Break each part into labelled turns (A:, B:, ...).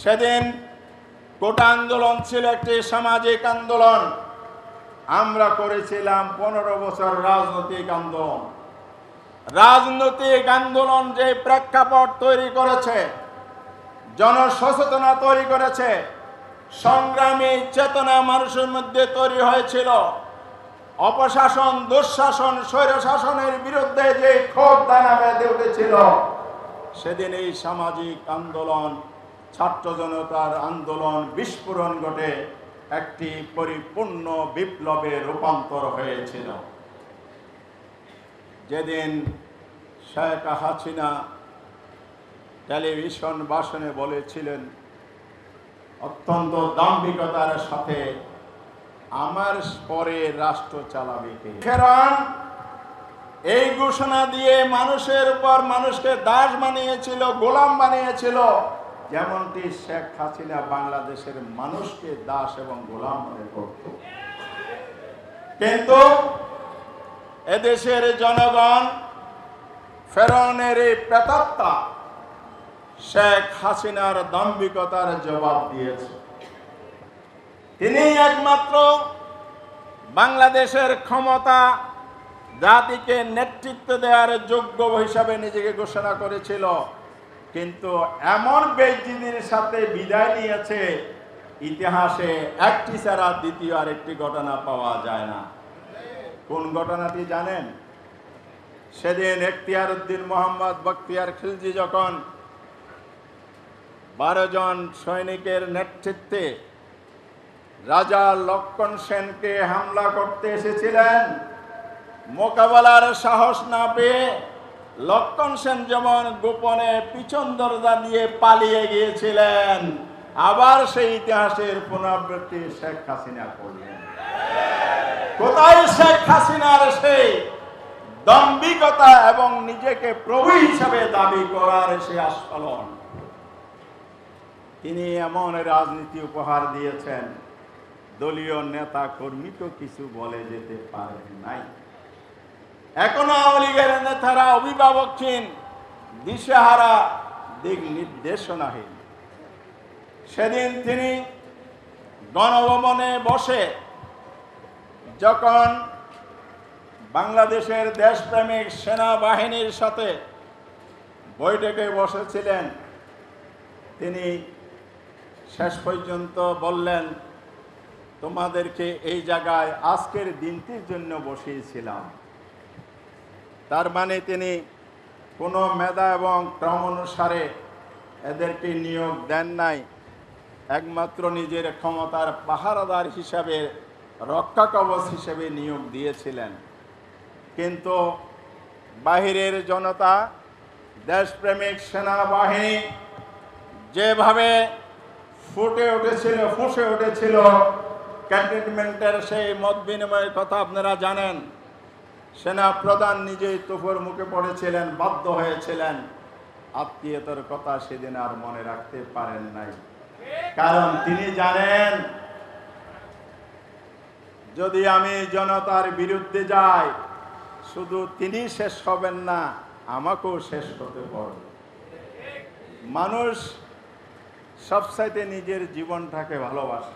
A: সেদিন কোটা আন্দোলন ছিল একটি সামাজিক আন্দোলন। আমরা করেছিলাম 15 বছর রাজনৈতিক আন্দোলন। রাজনৈতিক আন্দোলন যে প্রেক্ষাপট তৈরি করেছে, জনসচেতনতা তৈরি করেছে, সংগ্রামী চেতনা মানুষের মধ্যে তৈরি হয়েছিল, অপশাসন, দুঃশাসন, স্বৈরশাসনের বিরুদ্ধে যে ক্ষোভ দানা বেঁধে উঠেছিল, সেদিন এই সামাজিক আন্দোলন, ছাত্র জনতার আন্দোলন বিস্ফোরণ ঘটে একটি পরিপূর্ণ বিপ্লবে রূপান্তর হয়েছিল। যেদিন শেখ হাসিনা টেলিভিশন ভাষণে বলেছিলেন অত্যন্ত দাম্ভিকতার সাথে, আমার পরে রাষ্ট্র চালাবে কে? এই ঘোষণা দিয়ে মানুষের উপর মানুষকে দাস বানিয়েছিল, গোলাম বানিয়েছিল, যেমনটি শেখ হাসিনা বাংলাদেশের মানুষকে দাস এবং গোলাম মনে করত। কিন্তু এদেশের জনগণ ফেরাউনের এই প্রেতাত্মা শেখ হাসিনার দাম্ভিকতার জবাব দিয়েছে। তিনি একমাত্র বাংলাদেশের ক্ষমতা জাতিকে নেতৃত্ব দেওয়ার যোগ্য হিসাবে নিজেকে ঘোষণা করেছিল, কিন্তু এমন বেইজ্জতির সাথে বিদায় নিয়েছে, ইতিহাসে একটি ছাড়া দ্বিতীয় আরেকটি ঘটনা পাওয়া যায় না। কোন ঘটনাটি জানেন? সেদিন এখতিয়ার উদ্দিন মোহাম্মদ বখতিয়ার খিলজি যখন 12 জন সৈনিকের নেতৃত্বে রাজা লক্ষণ সেনকে হামলা করতে এসেছিলেন, মোকাবেলার সাহস না পেয়ে লক্ষণ সেন যেমন গোপনে পিছন দরজা দিয়ে পালিয়ে গিয়েছিলেন, আবার সেই ইতিহাসের পুনরাবৃত্তি শেখ হাসিনা করলেন। কোথায় শেখ হাসিনার সেই দাম্ভিকতা এবং নিজেকে প্রভু হিসাবে দাবি করার সেই আস্ফালন? তিনি এমন রাজনীতি উপহার দিয়েছেন, দলীয় নেতা কর্মীকেও কিছু বলে যেতে পারেন নাই। এখনো আওয়ামী লীগের নেতারা অভিভাবকহীন, দিশেহারা, দিক নির্দেশনাহীন। সেদিন তিনি গণভবনে বসে যখন বাংলাদেশের দেশপ্রেমিক সেনাবাহিনীর সাথে বৈঠকে বসেছিলেন, তিনি শেষ পর্যন্ত বললেন, তোমাদেরকে এই জায়গায় আজকের দিনটির জন্য বসিয়েছিলাম। তার মানে তিনি কোনো মেধা এবং ক্রম অনুসারে এদেরকে নিয়োগ দেন নাই, একমাত্র নিজের ক্ষমতার পাহারাদার হিসাবে, রক্ষা কবচ হিসেবে নিয়োগ দিয়েছিলেন। কিন্তু বাহিরের জনতা, দেশপ্রেমিক সেনাবাহিনী যেভাবে ফুঁসে উঠেছিল, ক্যান্টনমেন্টের সেই মত বিনিময়ের কথা আপনারা জানেন। সেনা প্রধান নিজেই তুফের মুখে পড়েছিলেন, বাধ্য হয়েছিলেন। আত্মীয়তার কথা সেদিন আর মনে রাখতে পারেন নাই, কারণ তিনি জানেন যদি আমি জনতার বিরুদ্ধে যাই, শুধু তিনি শেষ হবেন না, আমাকেও শেষ হতে পারবে। মানুষ সবচাইতে নিজের জীবনটাকে ভালোবাসে।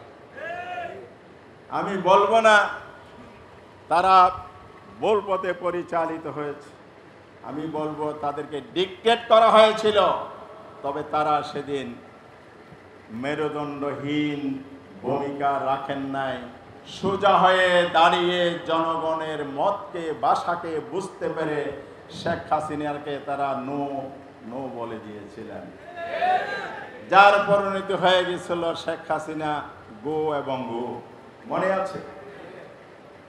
A: আমি বলবো না তারা ভুল পথে পরিচালিত হয়েছে, আমি বলবো তাদেরকে ডিক্টেট করা হয়েছিল। তবে তারা সেদিন মেরুদণ্ডহীন ভূমিকা রাখেন নাই, সোজা হয়ে দাঁড়িয়ে জনগণের মতকে, ভাষাকে বুঝতে পেরে শেখ হাসিনাকে তারা নো নো বলে দিয়েছিলেন, যার পরিণতি হয়ে গেছিল শেখ হাসিনা গো এবং গো। মনে আছে?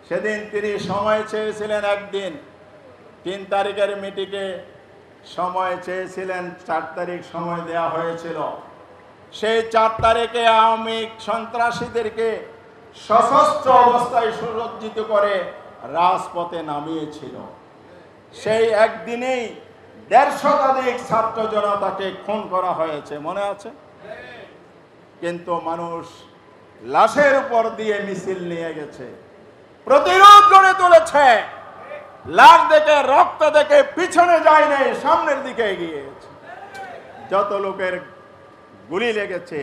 A: সেদিন তিনি সময় চেয়েছিলেন একদিন, 3 তারিখের মিটিংয়ে সময় চেয়েছিলেন, 4 তারিখ সময় দেওয়া হয়েছিল। সেই 4 তারিখে আওয়ামী সন্ত্রাসীদেরকে সশস্ত্র অবস্থায় সুসজ্জিত করে রাজপথে নামিয়েছিল। সেই একদিনেই 150 শতাধিক ছাত্র জনতাকে খুন করা হয়েছে, মনে আছে? কিন্তু মানুষ লাশের উপর দিয়ে মিছিল নিয়ে গেছে, প্রতিরোধ গড়ে তুলেছে। লাশ দেখে, রক্ত দেখে পিছনে যায় নাই, সামনের দিকে এগিয়ে গেছে। যত লোকের গুলি লেগেছে,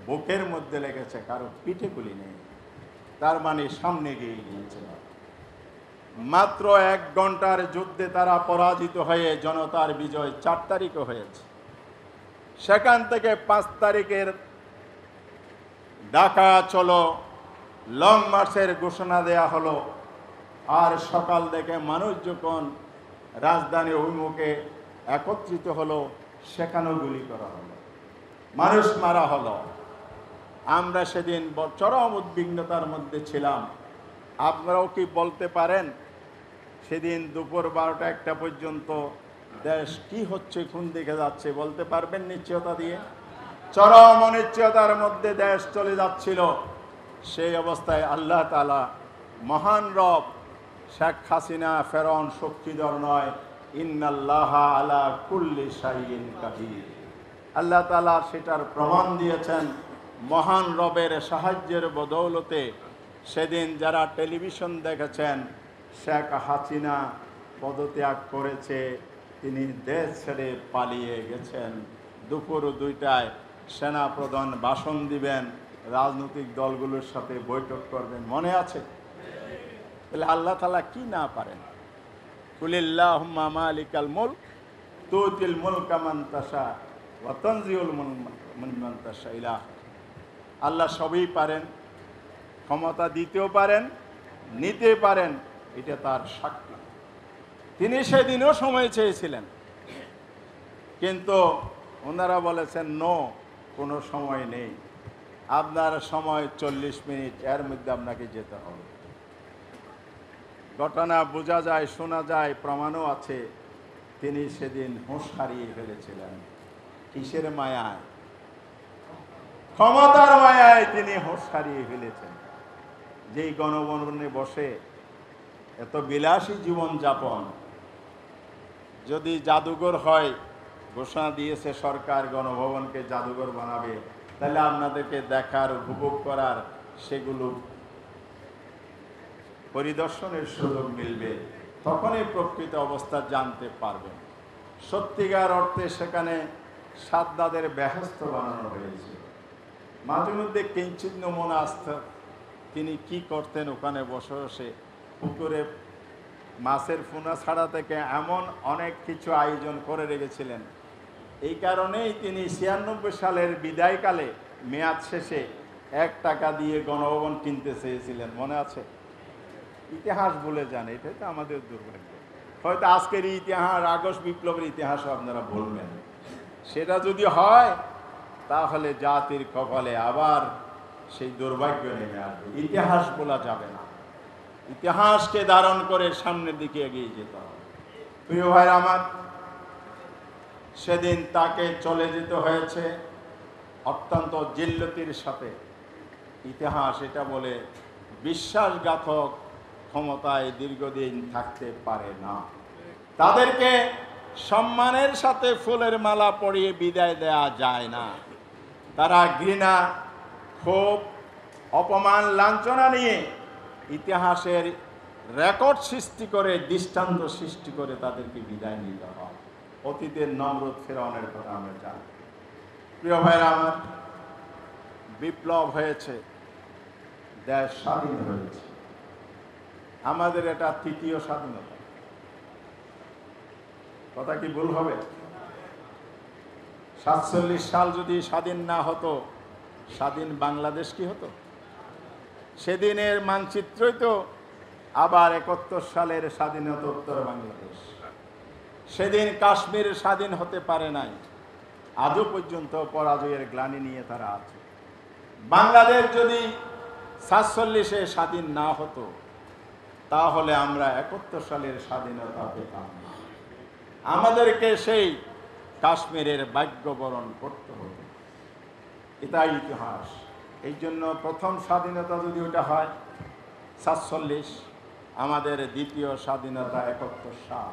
A: বুকের মধ্যে লেগেছে, কারো পিঠে গুলি নেই, তার মানে সামনে গিয়ে গিয়েছিল। মাত্র 1 ঘন্টার যুদ্ধে তারা পরাজিত হয়ে জনতার বিজয় 4 তারিখে হয়েছে। সেখান থেকে 5 তারিখের ঢাকা চলো লং মার্চের ঘোষণা দেয়া হলো। আর সকাল থেকে মানুষ যখন রাজধানী অভিমুখে একত্রিত হলো, সেখানেও গুলি করা হলো, মানুষ মারা হলো। আমরা সেদিন চরম উদ্বিগ্নতার মধ্যে ছিলাম। আপনারাও কি বলতে পারেন সেদিন দুপুর 12টা-1টা পর্যন্ত দেশ কি হচ্ছে, কোন দিকে যাচ্ছে বলতে পারবেন নিশ্চয়তা দিয়ে? চরম অনিশ্চয়তার মধ্যে দেশ চলে যাচ্ছিল। সেই অবস্থায় আল্লাহ তাআলা মহান রব, শেখ হাসিনা ফেরাউন শক্তিধর নয়, ইন্নাল্লাহা আলা কুল্লি শাইইন কাদির, আল্লাহ তাআলা সেটার প্রমাণ দিয়েছেন। মহান রবের সাহায্যের বদৌলতে সেদিন যারা টেলিভিশন দেখেছেন, শেখ হাসিনা পদত্যাগ করেছে, তিনি দেশ ছেড়ে পালিয়ে গেছেন। দুপুর 2টায় সেনাপ্রধান ভাষণ দিবেন, রাজনৈতিক দলগুলোর সাথে বৈঠক করবেন, মনে আছে? তাহলে আল্লাহ তাআলা কি না পারেন? কুলিল্লাহুম্মা মালিকাল মুলক তুতিল মুলকা মান তাশা ওয়া তানজিউল মুলকা মিম্মান তাশা ইলা। আল্লাহ সবই পারেন, ক্ষমতা দিতেও পারেন, নিতে পারেন, এটা তার শক্তি। তিনি সেদিনও সময় চেয়েছিলেন, কিন্তু ওনারা বলেছেন নো, কোনো সময় নেই, আপনার সময় 40 মিনিট, এর মধ্যে আপনাকে যেতে হবে। ঘটনা বোঝা যায়, শোনা যায়, প্রমাণও আছে। তিনি সেদিন হুঁশ হারিয়ে ফেলেছিলেন। কিসের মায়ায়? ক্ষমতার মায়ায় তিনি হুঁশ হারিয়ে ফেলেছেন। যেই গণভবনে বসে এত বিলাসী জীবন যাপন, যদি জাদুঘর হয়, ঘোষণা দিয়েছে সরকার গণভবনকে জাদুঘর বানাবে, তাহলে আপনাদেরকে দেখার, উপভোগ করার, সেগুলো পরিদর্শনের সুযোগ মিলবে, তখনই প্রকৃত অবস্থা জানতে পারবেন। সত্যিকার অর্থে সেখানে সাদ্দাদের বেহেশত বানানো হয়েছে। মাঝে মধ্যে কিঞ্চিত নমুনা আসতে, তিনি কি করতেন ওখানে বসে বসে, পুকুরে মাছের পোনা ছাড়া থেকে এমন অনেক কিছু আয়োজন করে রেখেছিলেন। এই কারণেই তিনি 96 সালের বিদায়কালে মেয়াদ শেষে 1 টাকা দিয়ে গণভবন কিনতে চেয়েছিলেন, মনে আছে? ইতিহাস ভুলে যান, এটাই তো আমাদের দুর্ভাগ্য। হয়তো আজকের ইতিহাস, আগস্ট বিপ্লবের ইতিহাসও আপনারা বলবেন। সেটা যদি হয় তাহলে জাতির কপালে আবার সেই দুর্ভাগ্য নেমে আসবে। ইতিহাস বলা যাবে না, ইতিহাসকে ধারণ করে সামনের দিকে এগিয়ে যেতে হবে। প্রিয় ভাই আমার, সেদিন তাকে চলে যেতে হয়েছে অত্যন্ত জিল্লতির সাথে। ইতিহাস এটা বলে বিশ্বাসঘাতক ক্ষমতায় দীর্ঘদিন থাকতে পারে না। তাদেরকে সম্মানের সাথে ফুলের মালা পরিয়ে বিদায় দেয়া যায় না। তারা ঘৃণা, ক্ষোভ, অপমান, লাঞ্ছনা নিয়ে ইতিহাসের রেকর্ড সৃষ্টি করে, দৃষ্টান্ত সৃষ্টি করে তাদেরকে বিদায় নিতে হয়। অতীতের নমরুদ ফেরাউনের কথা আমরা জানি। প্রিয় ভাইরা আমার, বিপ্লব হয়েছে, দেশ স্বাধীন হয়েছে। আমাদের এটা 3য় স্বাধীনতা। কথা কি ভুল হবে? 47 সাল যদি স্বাধীন না হতো, স্বাধীন বাংলাদেশ কি হতো? সেদিনের মানচিত্রই তো আবার 71 সালের স্বাধীনতোত্তর বাংলাদেশ। সেদিন কাশ্মীর স্বাধীন হতে পারে নাই, আজও পর্যন্ত পরাজয়ের গ্লানি নিয়ে তারা আছে। বাংলাদেশ যদি 47-এ স্বাধীন না হতো, তাহলে আমরা 71 সালের স্বাধীনতা পেতাম না। আমাদেরকে সেই কাশ্মীরের ভাগ্য বরণ করতে হতো। এটাই ইতিহাস। এই জন্য প্রথম স্বাধীনতা যদি ওটা হয় 47, আমাদের দ্বিতীয় স্বাধীনতা 71 সাল,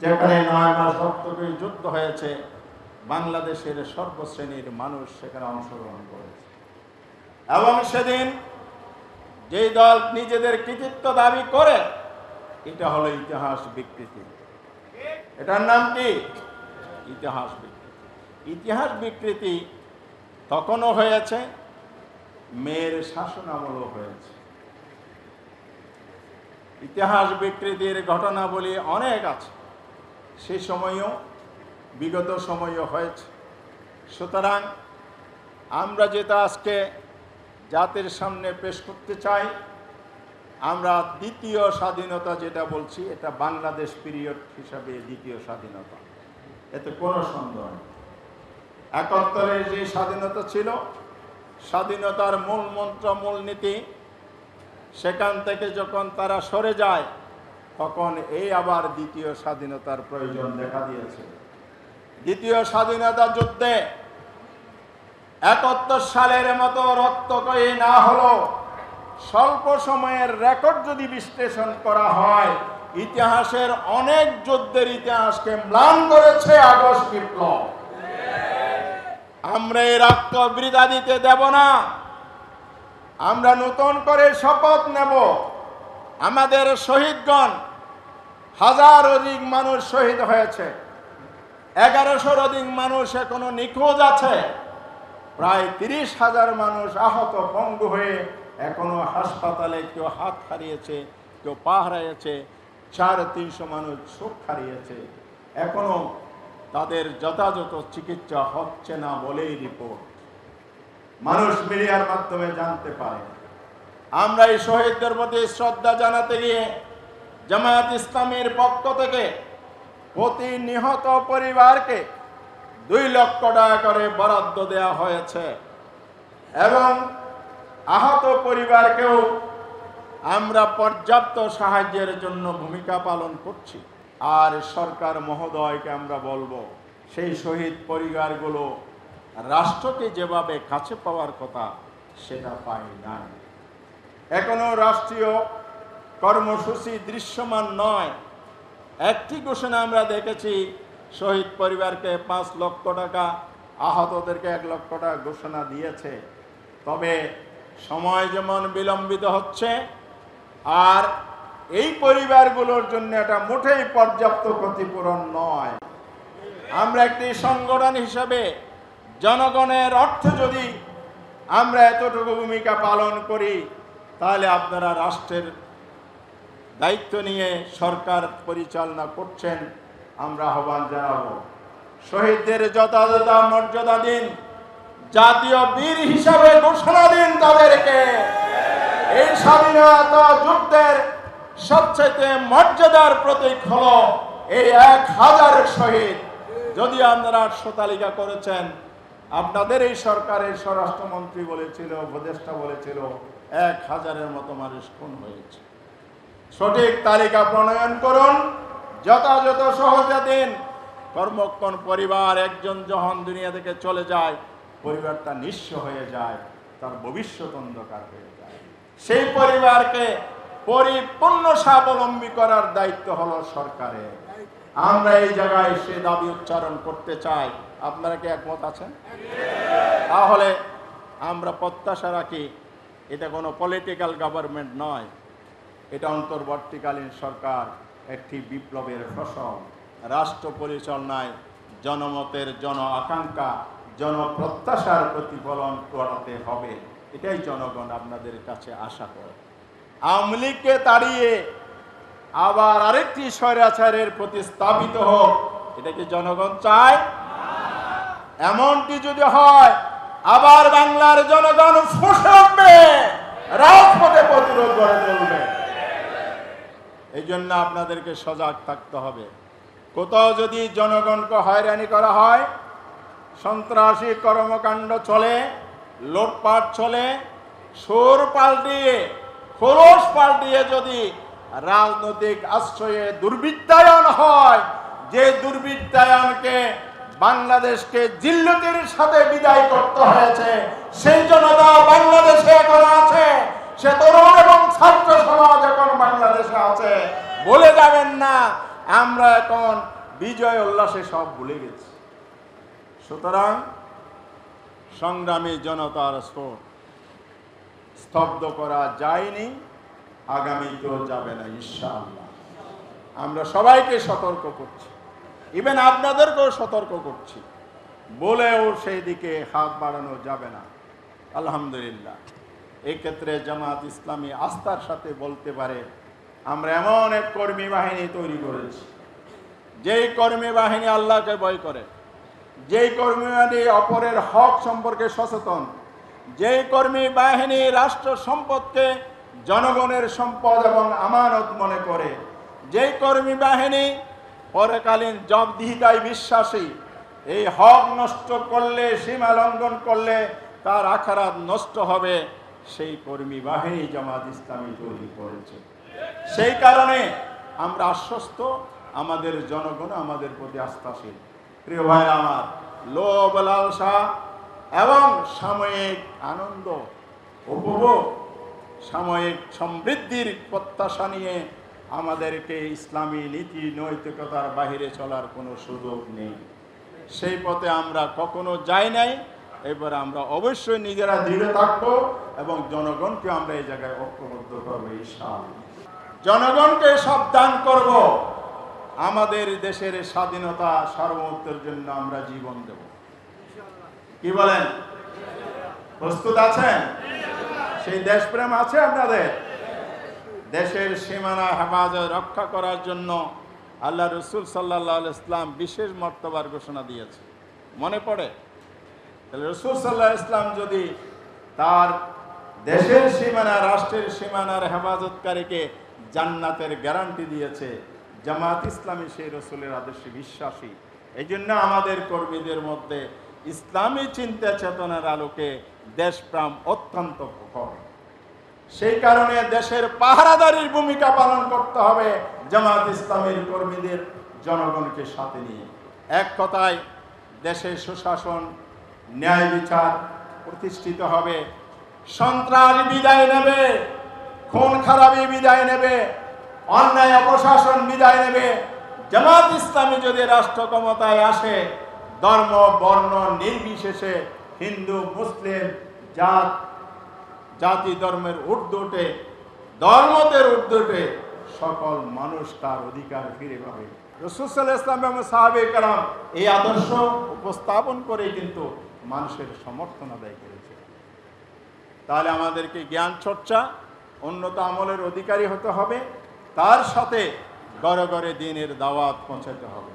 A: যেখানে 9 মাস রক্তক্ষয়ী যুদ্ধ হয়েছে। বাংলাদেশের সর্বশ্রেণীর মানুষ সেখানে অংশগ্রহণ করেছে। এবং সেদিন যেই দল নিজেদের কৃতিত্ব দাবি করে, এটা হলো ইতিহাস বিকৃতি। এটার নাম কি? ইতিহাস বিকৃতি। ইতিহাস বিকৃতি তখনও হয়েছে, মেয়ের শাসনামলও হয়েছে। ইতিহাস বিকৃতির ঘটনাবলী অনেক আছে, সে সময়ও বিগত সময়ও হয়েছে। সুতরাং আমরা যেটা আজকে জাতির সামনে পেশ করতে চাই, আমরা দ্বিতীয় স্বাধীনতা যেটা বলছি, এটা বাংলাদেশ পিরিয়ড হিসাবে দ্বিতীয় স্বাধীনতা, এতে কোনো সন্দেহ নেই। ৭১-এর যে স্বাধীনতা ছিল, স্বাধীনতার মূল মন্ত্র, মূল নীতি, সেখান থেকে যখন তারা সরে যায়, তখন এই আবার দ্বিতীয় স্বাধীনতার প্রয়োজন দেখা দিয়েছে। দ্বিতীয় স্বাধীনতা যুদ্ধে ৭১ সালের মতো রক্তক্ষয়ী না হলো, স্বল্প সময়ের রেকর্ড যদি বিশ্লেষণ করা হয়, ইতিহাসের অনেক যুদ্ধের ইতিহাসকে ম্লান করেছে আগস্ট বিপ্লব। আমরা এই রক্ত বৃথা দিতে দেব না। আমরা নতুন করে শপথ নেব, আমাদের শহীদগণ, হাজার অধিক মানুষ শহীদ হয়েছে, ১১০০ অধিক মানুষ এখনো নিখোঁজ আছে, প্রায় ৩০,০০০ মানুষ আহত পঙ্গু হয়ে এখনো হাসপাতালে, কেউ হাত হারিয়েছে, কেউ পা হারিয়েছে, ৩৫০ মানুষ চোখ হারিয়েছে, এখনো তাদের যথাযথ চিকিৎসা হচ্ছে না বলেই রিপোর্ট মানুষ মিডিয়ার মাধ্যমে জানতে পারে। আমরা এই শহীদদের প্রতি শ্রদ্ধা জানাতে গিয়ে জামায়াত ইসলামীর পক্ষ থেকে প্রতি নিহত পরিবারকে ২ লক্ষ টাকা করে বরাদ্দ দেওয়া হয়েছে এবং আহত পরিবারকেও আমরা পর্যাপ্ত সাহায্যের জন্য ভূমিকা পালন করছি। আর সরকার মহোদয়কে আমরা বলবো, সেই শহীদ পরিবারগুলো রাষ্ট্রকে যেভাবে কাছে পাওয়ার কথা সেটা পায় না। এখনো রাষ্ট্রীয় কর্মসূচি দৃশ্যমান নয়। একটি ঘোষণা আমরা দেখেছি, শহীদ পরিবারকে ৫ লক্ষ টাকা, আহতদেরকে ১ লক্ষ টাকা ঘোষণা দিয়েছে। তবে সময় যেমন বিলম্বিত হচ্ছে, আর এই পরিবারগুলোর জন্য এটা মোটেই পর্যাপ্ত ক্ষতিপূরণ নয়। আমরা একটি সংগঠন হিসেবে জনগণের অর্থে যদি আমরা এতটুকু ভূমিকা পালন করি, তাহলে আপনারা রাষ্ট্রের দায়িত্ব নিয়ে সরকার পরিচালনা করছেন, আমরা আহ্বান জানাবো, শহীদদের যথাযথ মর্যাদা দিন, জাতীয় বীর হিসাবে ঘোষণা দিন তাদেরকে। এই স্বাধীনতা যুদ্ধের সবচেয়ে মর্যাদার প্রতীক হলো এই ১,০০০ শহীদ। যদি আপনারা তালিকা করেছেন, আপনাদের এই সরকারের স্বরাষ্ট্রমন্ত্রী বলেছিল, উপদেষ্টা বলেছিল ১,০০০-এর মতো মানুষ খুন হয়েছে। সঠিক তালিকা প্রণয়ন করুন, যথাযথ সহায়তা দিন। কর্মক্ষণ পরিবার একজন যখন দুনিয়া থেকে চলে যায়, পরিবারটা নিঃস্ব হয়ে যায়, তার ভবিষ্যৎ অন্ধকার হয়ে যায়। সেই পরিবারকে পরিপূর্ণ স্বাবলম্বী করার দায়িত্ব হলো সরকারের। আমরা এই জায়গায় সে দাবি উচ্চারণ করতে চাই। আপনারা কি একমত আছেন? তাহলে আমরা প্রত্যাশা রাখি, এটা কোনো পলিটিক্যাল গভর্নমেন্ট নয়, এটা অন্তর্বর্তীকালীন সরকার একটি বিপ্লবের ফসল। রাষ্ট্র পরিচালনায় জনমতের জন আকাঙ্ক্ষা, জনপ্রত্যাশার প্রতিফলন করাতে হবে, এটাই জনগণ আপনাদের কাছে আশা করে। আওয়ামী লীগকে তাড়িয়ে আবার আরেকটি স্বৈরাচারের প্রতিস্থাপিত হোক, এটা কি জনগণ চায়? এমনটি যদি হয়, আবার বাংলার জনগণ ফুঁসে উঠবে, রাজপথে প্রতিরোধ গড়ে তুলবে। এই জন্য আপনাদেরকে সজাগ থাকতে হবে। কোথাও যদি জনগণকে হয়রানি করা হয়, সন্ত্রাসী কর্মকাণ্ড চলে, লুটপাট চলে, সুর পাল্টিয়ে, খোলস পাল্টিয়ে যদি রাজনৈতিক আশ্রয়ে দুর্বৃত্তায়ন হয়, যে দুর্বৃত্তায়নকে বাংলাদেশকে জিল্লতির সাথে বিদায় করতে হয়েছে, সেই জনতা বাংলাদেশে এখন আছে, সে তরুণ এবং ছাত্র সমাজ এখন বাংলাদেশে আছে। বলে যাবেন না আমরা এখন বিজয় উল্লাসে সব ভুলে গেছি। সুতরাং সংগ্রামী জনতার স্রোত স্তব্ধ করা যায়নি, আগামীতেও যাবে না ইনশাআল্লাহ। আমরা সবাইকে সতর্ক করছি, ইভেন আপনাদেরকেও সতর্ক করছি, বলেও সেই দিকে হাত বাড়ানো যাবে না। আলহামদুলিল্লাহ, এই ক্ষেত্রে জামাত ইসলামী আস্থার সাথে বলতে পারে, আমরা এমন এক কর্মী বাহিনী তৈরি করেছি, যেই কর্মী বাহিনী আল্লাহকে ভয় করে, যেই কর্মী বাহিনী অপরের হক সম্পর্কে সচেতন, যেই কর্মী বাহিনী রাষ্ট্র সম্পদকে জনগণের সম্পদ এবং আমানত মনে করে, যেই কর্মী বাহিনী পরকালীন জবাবদিহিতায় বিশ্বাসী, এই হক নষ্ট করলে, সীমা লঙ্ঘন করলে তার আখিরাত নষ্ট হবে, সেই কর্মী বাহিনী জামাত ইসলামী তৈরি করেছে। সেই কারণে আমরা আশ্বস্ত, আমাদের জনগণ আমাদের প্রতি আস্থাশীল। প্রিয় ভাই আমার, লোভ লালসা এবং সাময়িক আনন্দ উপভোগ, সাময়িক সমৃদ্ধির প্রত্যাশা নিয়ে আমাদেরকে ইসলামী নীতি নৈতিকতার বাহিরে চলার কোনো সুযোগ নেই। সেই পথে আমরা কখনো যাই নাই। এবার আমরা অবশ্যই নিজেরা দৃঢ় থাকবো এবং জনগণকে আমরা এই জায়গায় ঐক্যবদ্ধ করবো ইনশাআল্লাহ। জনগণকে সাবধান করব, আমাদের দেশের স্বাধীনতা সার্বভৌমত্বের জন্য আমরা জীবন দেব। কি বলেন? প্রস্তুত আছেন? সেই দেশপ্রেম আছে আপনাদের? দেশের সীমানা হেফাজত রক্ষা করার জন্য আল্লাহ রসুল সাল্লাল্লাহু আলাইহি ওয়াসাল্লাম বিশেষ মর্তবার ঘোষণা দিয়েছে। মনে পড়ে? তাহলে রসুল সাল্লাল্লাহু আলাইহি ওয়াসাল্লাম যদি তার দেশের সীমানা, রাষ্ট্রের সীমানার হেফাজতকারীকে জান্নাতের গ্যারান্টি দিয়েছে, জামাত ইসলামী সেই রসুলের আদর্শে বিশ্বাসী। এই জন্য আমাদের কর্মীদের মধ্যে ইসলামী চিন্তা চেতনার আলোকে দেশপ্রেম অত্যন্ত প্রখর। সেই কারণে দেশের পাহারাদারির ভূমিকা পালন করতে হবে জামাত ইসলামীর কর্মীদের, জনগণকে সাথে নিয়ে। এক কথায় দেশের সুশাসন, ন্যায় বিচার প্রতিষ্ঠিত হবে, সন্ত্রাস বিদায় নেবে, খুন খারাপি বিদায় নেবে, অন্যায় অপশাসন বিদায় নেবে। জামাত ইসলামী যদি রাষ্ট্র ক্ষমতায় আসে, ধর্ম বর্ণ নির্বিশেষে, হিন্দু মুসলিম জাতি ধর্মের ঊর্ধ্বে উঠে, ধর্মদের ঊর্ধ্বে উঠে সকল মানুষ তার অধিকার ফিরে পাবে। রাসূল সাল্লাল্লাহু আলাইহি ওয়াসাল্লাম এবং সাহাবায়ে কেরাম এই আদর্শ উপস্থাপন করে কিন্তু মানুষের সমর্থন আদায় করেছে। তাহলে আমাদেরকে জ্ঞান চর্চা, উন্নত আমলের অধিকারী হতে হবে, তার সাথে ঘরে ঘরে দ্বীনের দাওয়াত পৌঁছাতে হবে।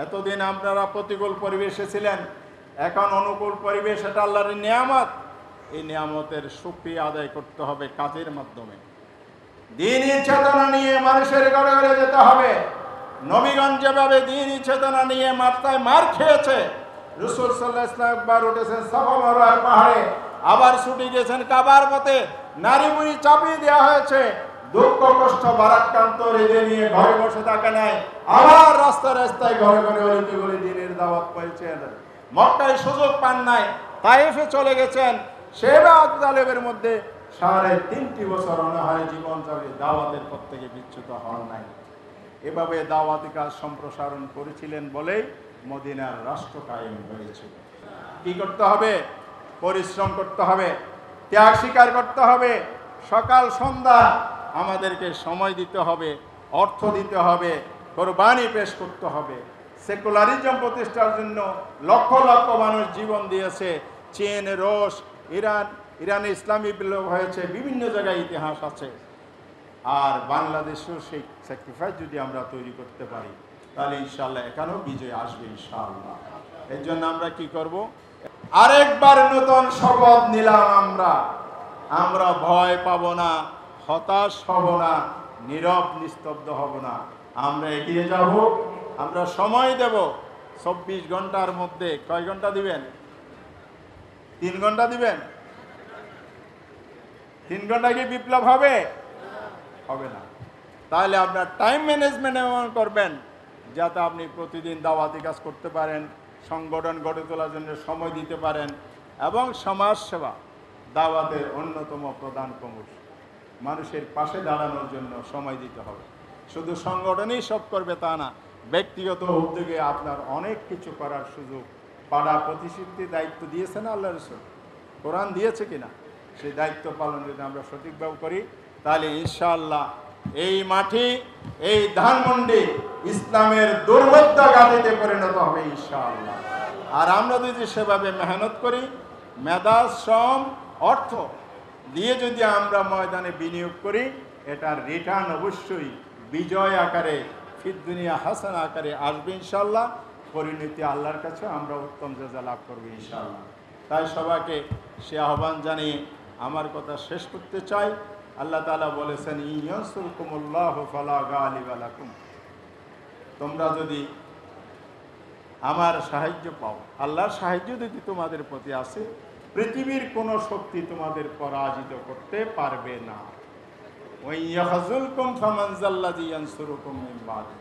A: এতদিন আপনারা প্রতিকূল পরিবেশে ছিলেন, এখন অনুকূল পরিবেশ, এটা আল্লাহর নিয়ামত। এই নিয়ামতের শুকরিয়া আদায় করতে হবে কাজের মাধ্যমে। দ্বীনি চেতনা নিয়ে মানুষের ঘরে ঘরে যেতে হবে। নবীগণ যেভাবে দ্বীনি চেতনা নিয়ে মাথায় মার খেয়েছে, রাসূল সাল্লাল্লাহু আলাইহি ওয়াসাল্লাম একবার উঠেছেন সাফা মারওয়ার পাহাড়ে, আবার ছুটে গেছেন কাবার পথে, নারী বুড়ি চাপিয়ে দেওয়া হয়েছে, দুঃখ কষ্ট ভারাক্রান্ত হৃদয় নিয়ে ঘরে বসে থাকে নাই, আবার রাস্তায় রাস্তায় ঘরে ঘরে অলিতে গলি দ্বীনের দাওয়াত পেয়েছেন। মক্কায় সুযোগ পান নাই, তায়েফে চলে গেছেন, সেবা তালেবের মধ্যে 3.5 বছর অনাহারে জীবন চালিয়ে দাওয়াতের পথ থেকে বিচ্যুত হন নাই। এভাবে দাওয়াতি কাজ সম্প্রসারণ করেছিলেন বলেই মদিনার রাষ্ট্র কায়েম হয়েছিল। কি করতে হবে? পরিশ্রম করতে হবে, ত্যাগ স্বীকার করতে হবে, সকাল সন্ধ্যা আমাদেরকে সময় দিতে হবে, অর্থ দিতে হবে, কোরবানি পেশ করতে হবে। সেকুলারিজম প্রতিষ্ঠার জন্য লক্ষ লক্ষ মানুষ জীবন দিয়েছে। চীন, রুশ, ইরানে ইসলামী বিপ্লব হয়েছে, বিভিন্ন জায়গায় ইতিহাস আছে। আর বাংলাদেশেও সেই স্যাক্রিফাইস যদি আমরা তৈরি করতে পারি, তাহলে ইনশাআল্লাহ এখানেও বিজয় আসবে ইনশাআল্লাহ। এর জন্য আমরা কি করব? আরেকবার নতুন শপথ নিলাম, আমরা ভয় পাব না, হতাশ হব না, নীরব নিস্তব্ধ হব না, আমরা এগিয়ে যাব, আমরা সময় দেব। 24 ঘন্টার মধ্যে কয় ঘন্টা দিবেন? 3 ঘন্টা দিবেন? 3 ঘন্টা কি বিপ্লব হবে? হবে না। তাহলে আপনার টাইম ম্যানেজমেন্ট এমন করবেন যাতে আপনি প্রতিদিন দাওয়াতি কাজ করতে পারেন, সংগঠন গড়ে তোলার জন্য সময় দিতে পারেন, এবং সমাজ সেবা দাওয়াতের অন্যতম প্রধান কৌশল। মানুষের পাশে দাঁড়ানোর জন্য সময় দিতে হবে। শুধু সংগঠনই সব করবে তা না, ব্যক্তিগত উদ্যোগে আপনার অনেক কিছু করার সুযোগ, পাড়া প্রতিশ্রুতি দায়িত্ব দিয়েছে না আল্লাহ রাসূল, কোরআন দিয়েছে কিনা, সেই দায়িত্ব পালন যদি আমরা সঠিকভাবে করি, তাহলে ইনশাআল্লাহ এই মাটি, এই ধানমন্ডি ইসলামের দুর্ভেদ্য ঘাঁটিতে পরিণত হবে ইনশাআল্লাহ। আর আমরা যদি সেভাবে মেহনত করি, মেধা, শ্রম, অর্থ দিয়ে যদি আমরা ময়দানে বিনিয়োগ করি, এটার রিটার্ন অবশ্যই বিজয় আকারে, ফিদ দুনিয়া হাসান আকারে আসবে ইনশাল্লাহ। পরিণতি আল্লাহর কাছে আমরা উত্তম জাযা লাভ করবো ইনশাল্লাহ। তাই সবাইকে সে আহ্বান জানিয়ে আমার কথা শেষ করতে চাই। আল্লাহ তাআলা বলেছেন, ইয়ানসুরকুমুল্লাহু ফালা গালিবা লাকুম, তোমরা যদি আমার সাহায্য পাও, আল্লাহর সাহায্য যদি তোমাদের প্রতি আসে, পৃথিবীর কোনো শক্তি তোমাদের পরাজিত করতে পারবে না। ওয়াইয়াহযুলকুম ফামানজাল্লাযী ইয়ানসুরুকুম মিন বা'দি,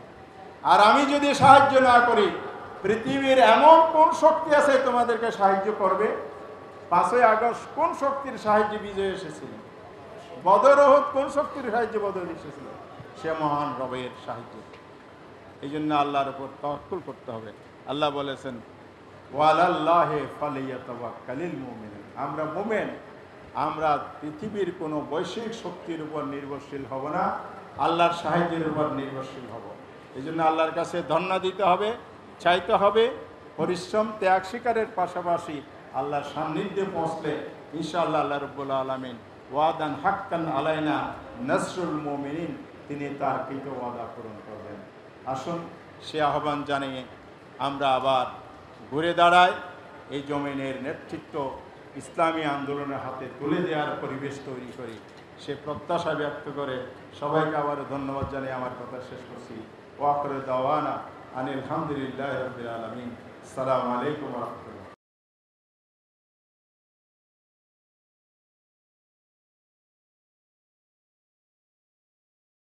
A: আর আমি যদি সাহায্য না করি, পৃথিবীর এমন কোন শক্তি আছে তোমাদেরকে সাহায্য করবে? 5ই আগস্ট কোন শক্তির সাহায্যে বিজয় এসেছিল? বদর, উহুদ কোন শক্তির সাহায্যে বদর এসেছিল? সে মহান রবের সাহায্য। এই জন্য আল্লাহর উপর তাওয়াক্কুল করতে হবে। আল্লাহ বলেছেন, ওয়ালাল্লাহি ফালিয়াতাওয়াক্কালিল মুমিনুন, আমরা মুমিন, আমরা পৃথিবীর কোনো বৈশ্বিক শক্তির উপর নির্ভরশীল হব না, আল্লাহর সাহায্যের উপর নির্ভরশীল হব। এই জন্য আল্লাহর কাছে ধন্যা দিতে হবে, চাইতে হবে। পরিশ্রম, ত্যাগ স্বীকারের পাশাপাশি আল্লাহর সান্নিধ্যে পৌঁছলে ইনশাআল্লাহ আল্লাহ রাব্বুল আলামিন ওয়াদান হাক্কান আলাইনা নাসরুল মুমিনিন, তিনি তার কৃত ওয়াদা পূরণ করবেন। আসুন সে আহ্বান জানিয়ে আমরা আবার ঘুরে দাঁড়াই, এই জমিনের নেতৃত্ব ইসলামী আন্দোলনের হাতে তুলে দেওয়ার পরিবেশ তৈরি করি, সে প্রত্যাশা ব্যক্ত করে সবাইকে আবারও ধন্যবাদ জানিয়ে আমার কথা শেষ করছি। ওয়া আখিরু দাওয়ানা আনিল হামদুলিল্লাহি রাব্বিল আলামিন। আসসালামু আলাইকুম ওয়া রাহমাতুল্লাহ।